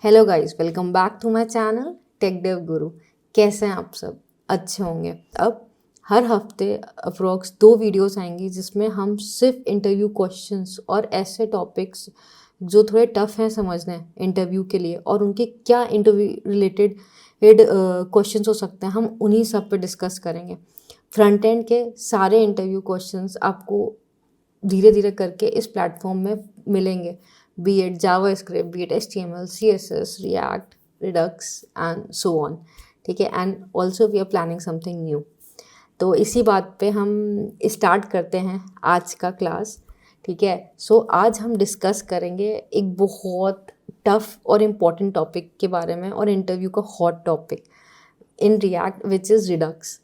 Hello guys, welcome back to my channel Tech Dev Guru. कैसे हैं आप सब? अच्छे होंगे। अब हर हफ्ते अप्रोक्स 2 वीडियोस आएंगी जिसमें हम सिर्फ इंटरव्यू क्वेश्चंस और ऐसे टॉपिक्स जो थोड़े टफ हैं समझने इंटरव्यू के लिए और उनके क्या इंटरव्यू रिलेटेड क्वेश्चंस हो सकते हैं, हम उन्हीं सब पे डिस्कस करेंगे। फ्रंट एंड के सारे इंटरव्यू क्वेश्चंस आपको धीरे धीरे करके इस प्लेटफॉर्म में मिलेंगे, be it JavaScript, be it HTML, CSS, React, Redux and so on। ठीक है, and also we are planning something new. तो इसी बात पे हम स्टार्ट करते हैं आज का क्लास। ठीक है, सो आज हम डिस्कस करेंगे एक बहुत टफ और इम्पॉर्टेंट टॉपिक के बारे में और इंटरव्यू का hot topic in React which is Redux.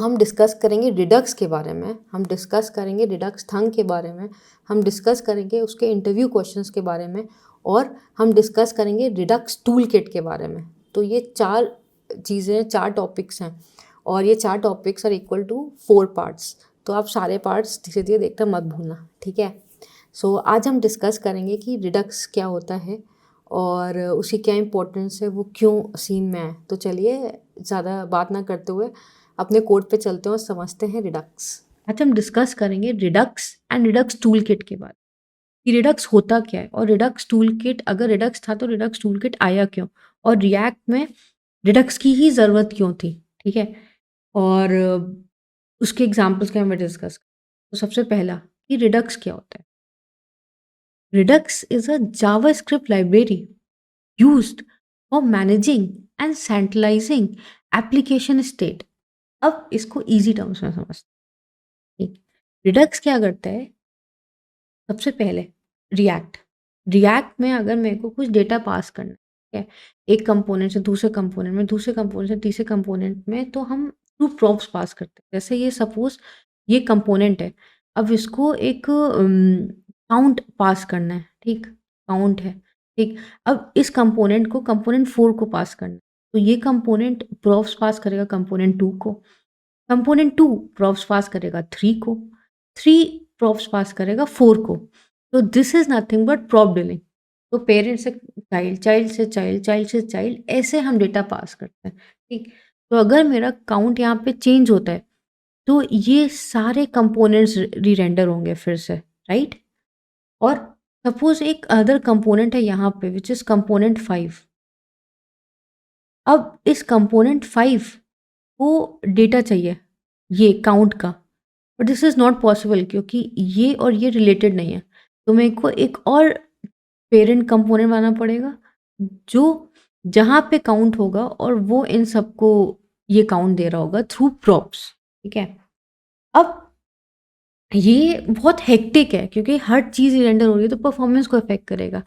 हम डिस्कस करेंगे रिडक्स के बारे में, हम डिस्कस करेंगे रिडक्स थंग के बारे में, हम डिस्कस करेंगे उसके इंटरव्यू क्वेश्चंस के बारे में और हम डिस्कस करेंगे रिडक्स टूल किट के बारे में। तो ये 4 चीज़ें, 4 टॉपिक्स हैं और ये 4 topics are equal to 4 parts. तो आप सारे पार्ट्स धीरे धीरे देखना मत भूलना। ठीक है, आज हम डिस्कस करेंगे कि रिडक्स क्या होता है और उसकी क्या इम्पोर्टेंस है, वो क्यों सीन में है। तो चलिए ज़्यादा बात ना करते हुए अपने कोड पे चलते हैं और समझते हैं रिडक्स। आज हम डिस्कस करेंगे Redux and Redux tool kit के बारे में कि रिडक्स होता क्या है और रिडक्स टूल किट, अगर रिडक्स था तो रिडक्स टूल किट आया क्यों और रिएक्ट में रिडक्स की ही ज़रूरत क्यों थी। ठीक है, और उसके एग्जाम्पल्स के हमें डिस्कस। तो सबसे पहला कि रिडक्स क्या होता है। Redux is a JavaScript library used for managing and centralising application state. अब इसको इजी टर्म्स में समझते हैं। रिडक्स क्या करता है? सबसे पहले रिएक्ट में अगर मेरे को कुछ डेटा पास करना है एक कंपोनेंट से दूसरे कंपोनेंट में, दूसरे कंपोनेंट से तीसरे कंपोनेंट में, तो हम टू प्रॉप्स पास करते हैं। जैसे ये सपोज ये कंपोनेंट है, अब इसको एक काउंट पास करना है। ठीक, काउंट है। ठीक, अब इस कंपोनेंट को कंपोनेंट 4 को पास करना है, तो ये कंपोनेंट प्रॉप्स पास करेगा कंपोनेंट 2 को, कंपोनेंट 2 प्रॉप्स पास करेगा 3 को, 3 प्रॉप्स पास करेगा 4 को। तो this is nothing but prop dealing. तो पेरेंट से चाइल्ड, चाइल्ड से चाइल्ड, चाइल्ड से चाइल्ड, ऐसे हम डेटा पास करते हैं। ठीक, तो अगर मेरा काउंट यहाँ पे चेंज होता है तो ये सारे कंपोनेंट्स री-रेंडर होंगे फिर से, राइट। और सपोज एक अदर कंपोनेंट है यहाँ पे विच इज कंपोनेंट 5। अब इस कंपोनेंट 5 को डेटा चाहिए ये काउंट का, but this is not possible क्योंकि ये और ये रिलेटेड नहीं है। तो मेरे को एक और पेरेंट कंपोनेंट बनाना पड़ेगा जो जहाँ पे काउंट होगा और वो इन सबको ये काउंट दे रहा होगा थ्रू प्रॉप्स। ठीक है, अब ये बहुत हेक्टिक है क्योंकि हर चीज़ रेंडर हो रही है तो परफॉर्मेंस को इफेक्ट करेगा।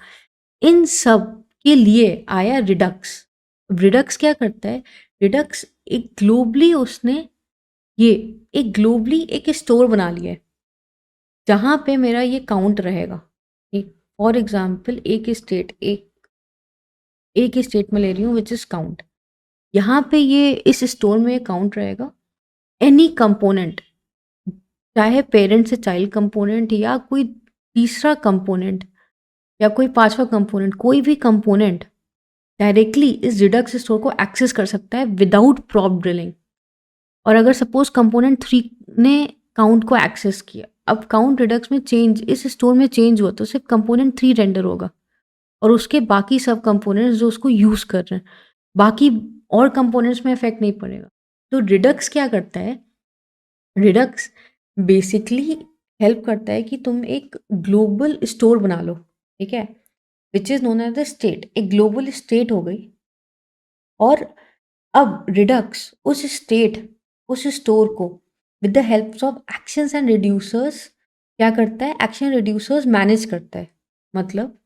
इन सब के लिए आया रिडक्स। रिडक्स क्या करता है? रिडक्स एक ग्लोबली उसने ये एक ग्लोबली एक स्टोर बना लिया है जहाँ पे मेरा ये काउंट रहेगा। एक फॉर एग्जांपल एक स्टेट में ले रही हूँ विच इज काउंट। यहाँ पे ये इस स्टोर में काउंट रहेगा। एनी कंपोनेंट, चाहे पेरेंट से चाइल्ड कंपोनेंट या कोई तीसरा कंपोनेंट या कोई पांचवा कंपोनेंट, कोई भी कंपोनेंट डायरेक्टली इस रिडक्स स्टोर को एक्सेस कर सकता है विदाउट प्रॉप ड्रिलिंग। और अगर सपोज कंपोनेंट 3 ने काउंट को एक्सेस किया, अब काउंट रिडक्स में चेंज इस स्टोर में चेंज हुआ तो सिर्फ कंपोनेंट 3 रेंडर होगा और उसके बाकी सब कंपोनेंट्स जो उसको यूज़ कर रहे हैं, बाकी और कंपोनेंट्स में इफेक्ट नहीं पड़ेगा। तो रिडक्स क्या करता है? रिडक्स बेसिकली हेल्प करता है कि तुम एक ग्लोबल स्टोर बना लो। ठीक है, which is known as the state. एक ग्लोबल स्टेट हो गई और अब रिडक्स उस स्टोर को with the help of actions and reducers क्या करता है? एक्शन रिड्यूसर्स मैनेज करता है। मतलब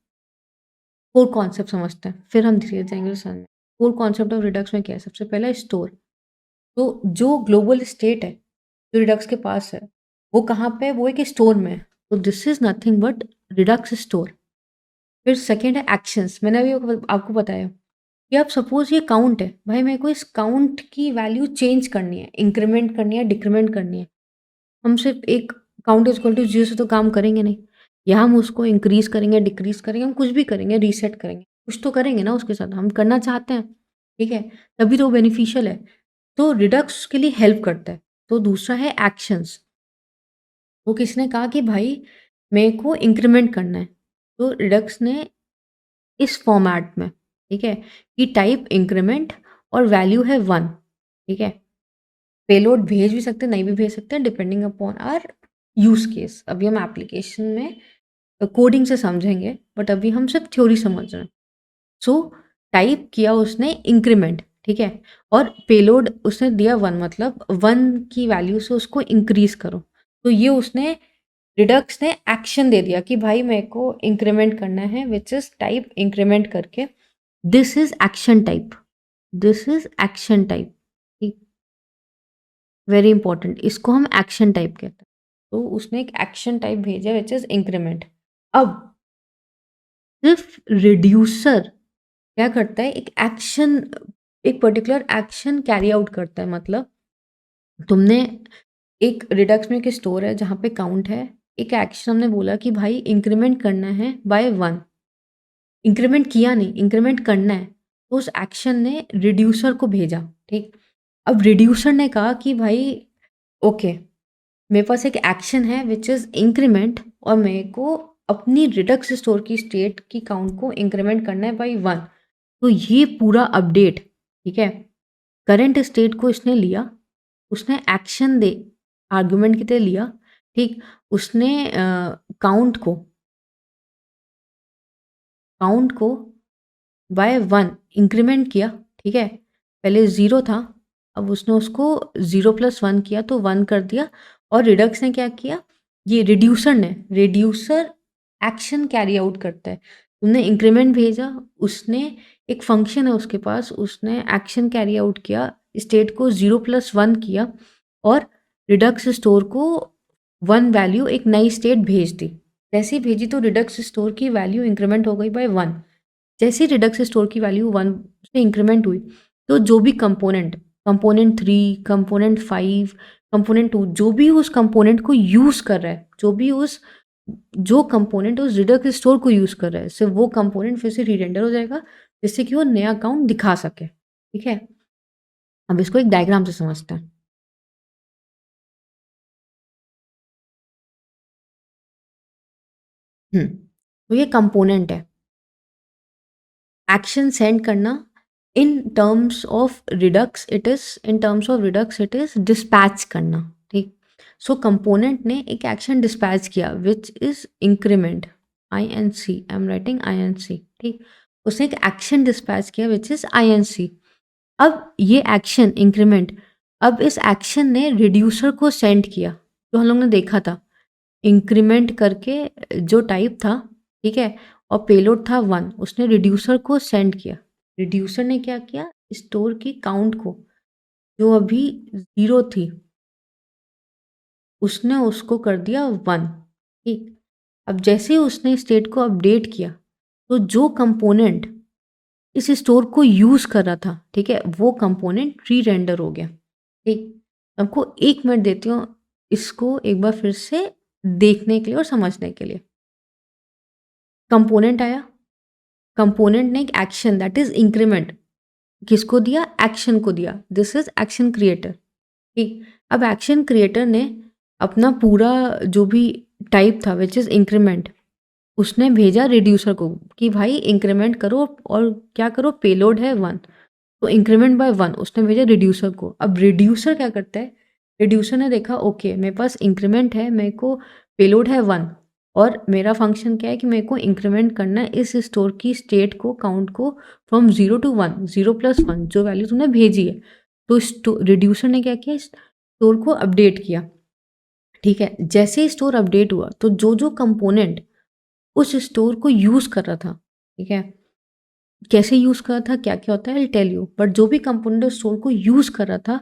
कोर कॉन्सेप्ट समझते हैं, फिर हम धीरे जाएंगे समझ। कोर कॉन्सेप्ट ऑफ रिडक्स में क्या है? सबसे पहला स्टोर। तो जो ग्लोबल स्टेट है जो रिडक्स के पास है वो कहाँ पे है? वो एक स्टोर में है। तो this is nothing but Redux store. फिर सेकेंड है एक्शंस। मैंने अभी आपको बताया कि अब सपोज ये काउंट है, भाई मेरे को इस काउंट की वैल्यू चेंज करनी है, इंक्रीमेंट करनी है, डिक्रीमेंट करनी है। हम सिर्फ एक काउंट इज इक्वल टू 0 से तो काम करेंगे नहीं, या हम उसको इंक्रीज करेंगे, डिक्रीज करेंगे, हम कुछ भी करेंगे, रीसेट करेंगे। कुछ तो करेंगे ना उसके साथ, हम करना चाहते हैं, ठीक है? तभी तो बेनिफिशियल है। तो रिडक्स के लिए हेल्प करता है। तो दूसरा है एक्शंस। वो किसने कहा कि भाई मेरे को इंक्रीमेंट करना है, तो रिडक्स ने इस फॉर्मेट में, ठीक है, कि टाइप इंक्रीमेंट और वैल्यू है 1, ठीक है? पेलोड भेज भी सकते हैं, नहीं भी भेज सकते हैं, depending upon our use case. अभी हम एप्लीकेशन में कोडिंग से समझेंगे, बट अभी हम सिर्फ थ्योरी समझ रहे हैं। सो टाइप किया उसने इंक्रीमेंट, ठीक है? और पेलोड उसने दिया 1, मतलब 1 की वैल्यू से उसको इंक्रीज़ करो। तो ये उसने रिडक्स ने एक्शन दे दिया कि भाई मेरे को इंक्रीमेंट करना है, व्हिच इज़ टाइप इंक्रीमेंट करके। This is action type, this is action type, ठीक? वेरी इंपॉर्टेंट, इसको हम एक्शन टाइप कहते हैं। तो उसने एक एक्शन टाइप भेजा व्हिच इज़ इंक्रीमेंट। अब सिर्फ रिड्यूसर क्या करता है, एक एक्शन, एक पर्टिकुलर एक्शन कैरी आउट करता है। मतलब तुमने एक रिडक्स में एक स्टोर है जहाँ पे काउंट है, एक एक्शन हमने बोला कि भाई इंक्रीमेंट करना है बाय 1, इंक्रीमेंट किया नहीं, इंक्रीमेंट करना है, तो उस एक्शन ने रिड्यूसर को भेजा, ठीक? अब रिड्यूसर ने कहा कि भाई ओके, मेरे पास एक एक्शन है विच इज़ इंक्रीमेंट, और मेरे को अपनी रिडक्स स्टोर की स्टेट की काउंट को इंक्रीमेंट करना है बाय 1। तो ये पूरा अपडेट, ठीक है, करंट स्टेट को इसने लिया, उसने एक्शन दे आर्गुमेंट की तरह लिया, ठीक? उसने काउंट को बाय 1 इंक्रीमेंट किया, ठीक है? पहले 0 था, अब उसने उसको 0 + 1 किया तो 1 कर दिया। और रिडक्स ने क्या किया, ये रिड्यूसर एक्शन कैरी आउट करता है। तुमने इंक्रीमेंट भेजा, उसने एक फंक्शन है उसके पास, उसने एक्शन कैरी आउट किया, स्टेट को 0 + 1 किया, और रिडक्स स्टोर को 1 वैल्यू एक नई स्टेट भेज दी। जैसे ही भेजी तो रिडक्स स्टोर की वैल्यू इंक्रीमेंट हो गई बाय 1। जैसे ही रिडक्स स्टोर की वैल्यू 1 से इंक्रीमेंट हुई, तो जो भी कंपोनेंट, कंपोनेंट 3, कंपोनेंट 5, कंपोनेंट 2, जो भी उस कंपोनेंट को यूज़ कर रहा है, जो कंपोनेंट उस रिडक्स स्टोर को यूज़ कर रहा है, सिर्फ वो कंपोनेंट फिर से री-रेंडर हो जाएगा, जिससे कि वो नया अकाउंट दिखा सके, ठीक है? अब इसको एक डायग्राम से समझते हैं। तो ये कंपोनेंट है। एक्शन सेंड करना, in terms of Redux it is dispatch करना, ठीक? सो कंपोनेंट ने एक एक्शन डिस्पैच किया which is increment, INC, I am writing INC, ठीक? उसने एक एक्शन डिस्पैच किया विच इज INC। अब ये एक्शन इंक्रीमेंट, अब इस एक्शन ने रिड्यूसर को सेंड किया, जो हम लोग ने देखा था, इंक्रीमेंट करके जो टाइप था, ठीक है, और पेलोड था 1, उसने रिड्यूसर को सेंड किया। रिड्यूसर ने क्या किया, स्टोर की काउंट को, जो अभी 0 थी, उसने उसको कर दिया 1, ठीक? अब जैसे ही उसने स्टेट को अपडेट किया, तो जो कंपोनेंट इस स्टोर को यूज़ कर रहा था, ठीक है, वो कंपोनेंट री-रेंडर हो गया, ठीक? आपको 1 मिनट देती हूँ इसको एक बार फिर से देखने के लिए और समझने के लिए। कंपोनेंट आया, कंपोनेंट ने एक एक्शन दैट इज़ इंक्रीमेंट किसको दिया? एक्शन को दिया। दिस इज़ एक्शन क्रिएटर, ठीक? अब एक्शन क्रिएटर ने अपना पूरा जो भी टाइप था व्हिच इज़ इंक्रीमेंट, उसने भेजा रिड्यूसर को कि भाई इंक्रीमेंट करो और क्या करो, पेलोड है 1, तो इंक्रीमेंट बाय 1 उसने भेजा रिड्यूसर को। अब रिड्यूसर क्या करता है, रिड्यूसर ने देखा ओके मेरे पास इंक्रीमेंट है, मेरे को पेलोड है 1, और मेरा फंक्शन क्या है कि मेरे को इंक्रीमेंट करना है इस स्टोर की स्टेट को, काउंट को, फ्रॉम 0 टू 1, 0 + 1 जो वैल्यू तुमने भेजी है। तो रिड्यूसर ने क्या किया, स्टोर को अपडेट किया, ठीक है? जैसे ही स्टोर अपडेट हुआ, तो जो कंपोनेंट उस स्टोर को यूज़ कर रहा था, ठीक है? कैसे यूज़ कर रहा था, क्या-क्या होता है, I will tell you. But जो भी कंपोनेंट उस स्टोर को यूज़ कर रहा था,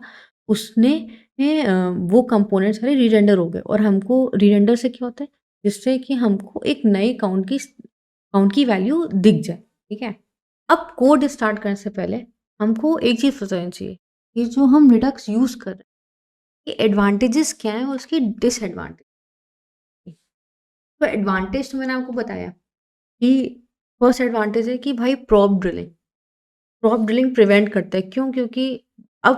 उसने वो कंपोनेंट सारे री-रेंडर हो गए, और हमको री-रेंडर से क्या होता है? जिससे कि हमको एक नए काउंट की वैल्यू दिख जाए, ठीक है? अब कोड स्टार्ट करने से पहले हमको एक चीज़ समझनी चाहिए, ये जो हम रिडक्स यूज़ कर रहे हैं, ये एडवांटेजेस क्या हैं और उसके डिसएडवांटेज। तो एडवांटेज तो मैंने आपको बताया कि फर्स्ट एडवांटेज है कि भाई प्रॉप ड्रिलिंग प्रिवेंट करता है। क्यों? क्योंकि अब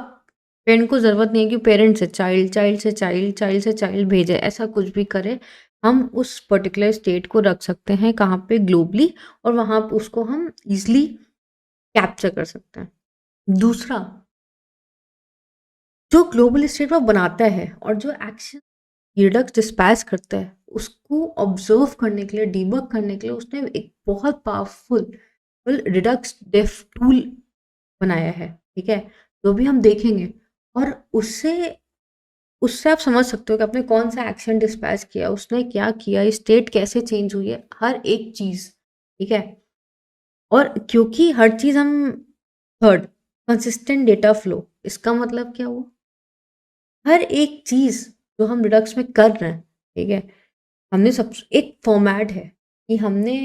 पेरेंट को ज़रूरत नहीं है कि पेरेंट से चाइल्ड, चाइल्ड से चाइल्ड, चाइल्ड से चाइल्ड भेजे, ऐसा कुछ भी करे। हम उस पर्टिकुलर स्टेट को रख सकते हैं कहाँ पे? ग्लोबली, और वहाँ पे उसको हम ईज़िली कैप्चर कर सकते हैं। दूसरा, जो ग्लोबल स्टेट वो बनाता है और जो एक्शन रिडक्स डिस्पैच करता है, उसको ऑब्जर्व करने के लिए, डीबग करने के लिए उसने एक बहुत पावरफुल रिडक्स डेफ टूल बनाया है, ठीक है? जो भी हम देखेंगे, और उससे उससे आप समझ सकते हो कि आपने कौन सा एक्शन डिस्पैच किया, उसने क्या किया, स्टेट कैसे चेंज हुई है, हर एक चीज़, ठीक है? और क्योंकि हर चीज़ हम थर्ड, कंसिस्टेंट डेटा फ्लो, इसका मतलब क्या हुआ? हर एक चीज़ जो हम रिडक्स में कर रहे हैं, ठीक है? हमने सब एक फॉर्मेट है कि हमने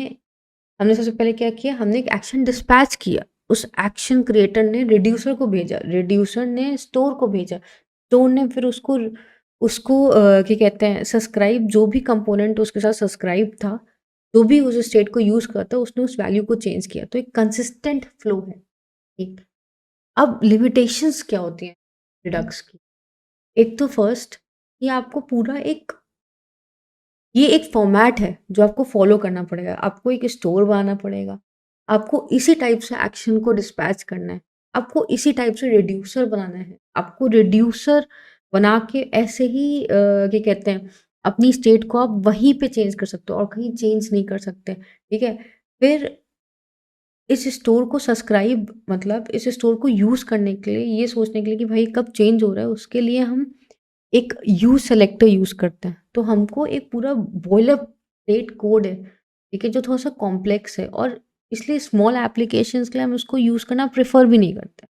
हमने सबसे पहले क्या किया? हमने एक एक्शन डिस्पैच किया। उस एक्शन क्रिएटर ने रिड्यूसर को भेजा, रिड्यूसर ने स्टोर को भेजा, स्टोर ने फिर उसको उसको क्या कहते हैं, सब्सक्राइब, जो भी कंपोनेंट उसके साथ सब्सक्राइब था, जो भी उस स्टेट को यूज़ करता, उसने उस वैल्यू को चेंज किया। तो एक कंसिस्टेंट फ्लो है, ठीक। अब लिमिटेशंस क्या होती हैं रिडक्स की? एक तो फर्स्ट, कि आपको पूरा एक ये एक फॉर्मेट है जो आपको फ़ॉलो करना पड़ेगा। आपको एक स्टोर बनाना पड़ेगा। आपको इसी टाइप से एक्शन को डिस्पैच करना है। आपको इसी टाइप से रिड्यूसर बनाना है। आपको रिड्यूसर बना के ऐसे ही क्या कहते हैं, अपनी स्टेट को आप वहीं पे चेंज कर सकते हो और कहीं चेंज नहीं कर सकते, ठीक है? फिर इस स्टोर को सब्सक्राइब, मतलब इस स्टोर को यूज़ करने के लिए, ये सोचने के लिए कि भाई कब चेंज हो रहा है, उसके लिए हम एक यूज़ सेलेक्टर यूज़ करते हैं। तो हमको एक पूरा बॉयलरप्लेट कोड है, ठीक है, जो थोड़ा-सा कॉम्प्लेक्स है, और इसलिए स्मॉल एप्लीकेशंस के लिए हम उसको यूज़ करना प्रेफ़र भी नहीं करते।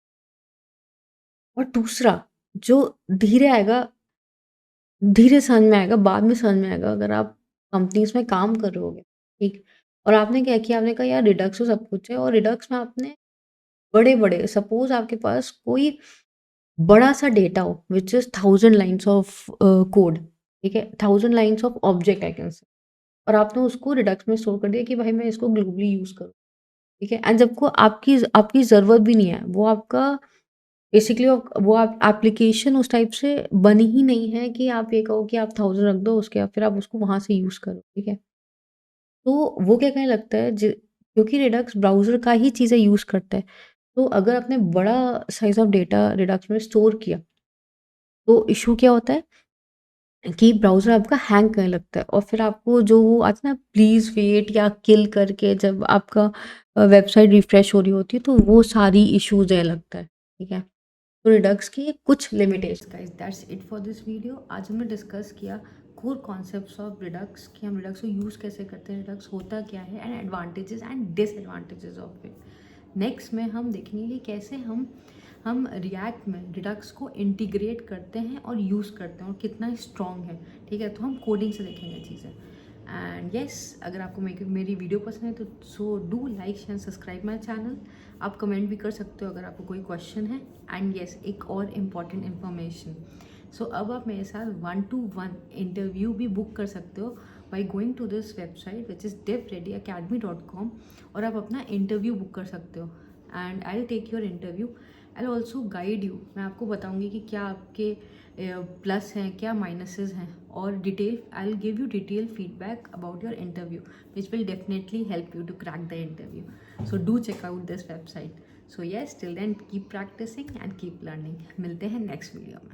और दूसरा, जो धीरे आएगा, धीरे समझ में आएगा, बाद में समझ में आएगा, अगर आप कंपनीज़ में काम कर रहे होगे, ठीक? और आपने क्या किया, आपने कहा यार रिडक्स तो सब कुछ है, और रिडक्स में आपने बड़े-बड़े, सपोज़ आपके पास कोई बड़ा-सा डेटा हो which is 1000 lines of code, ठीक है? 1000 lines of object I can say, और आपने उसको रिडक्स में स्टोर कर दिया कि भाई मैं इसको ग्लोबली यूज़ करूँ, ठीक है? एंड जब को आपकी आपकी ज़रूरत भी नहीं है, वो आपका बेसिकली वो आप एप्लीकेशन उस टाइप से बनी ही नहीं है कि आप ये कहो कि आप 1000 रख दो, उसके बाद फिर आप उसको वहाँ से यूज़ करो, ठीक है? तो वो क्या कहने लगता है, क्योंकि रिडक्स ब्राउज़र का ही चीज़ें यूज़ करता है, तो अगर आपने बड़ा साइज़ ऑफ डेटा रिडक्स में स्टोर किया, तो इश्यू क्या होता है कि ब्राउज़र आपका हैंग करने लगता है, और फिर आपको जो वो आता है ना, प्लीज़ वेट या किल करके, जब आपका वेबसाइट रिफ्रेश हो रही होती है, तो वो सारी इश्यूज़ देने लगता है, ठीक है? तो रिडक्स की कुछ limitation. Guys, that's it for this video. आज हमने डिस्कस किया कोर कॉन्सेप्ट्स ऑफ रिडक्स, कि हम रिडक्स को यूज़ कैसे करते हैं, रिडक्स होता क्या है, and advantages and disadvantages of it. Next में हम देखेंगे कि कैसे हम रिएक्ट में रिडक्स को इंटीग्रेट करते हैं और यूज़ करते हैं, और कितना स्ट्रॉन्ग है, ठीक है? तो हम कोडिंग से देखेंगे चीज़ें। एंड येस, अगर आपको मेरी वीडियो पसंद है तो so do like and subscribe my channel. आप कमेंट भी कर सकते हो अगर आपको कोई क्वेश्चन है। एंड येस, एक और इम्पॉर्टेंट इन्फॉर्मेशन, सो अब आप मेरे साथ 1-to-1 इंटरव्यू भी बुक कर सकते हो by going to this website which is devreadyacademy.com, और आप अपना इंटरव्यू बुक कर सकते हो, and I will take your interview. I will also guide you, मैं आपको बताऊंगी कि क्या आपके प्लस हैं, क्या माइनसेस हैं, और detail I will give you detail feedback about your interview which will definitely help you to crack the interview. So do check out this website. So yes, till then keep practising and keep learning. मिलते हैं next video में।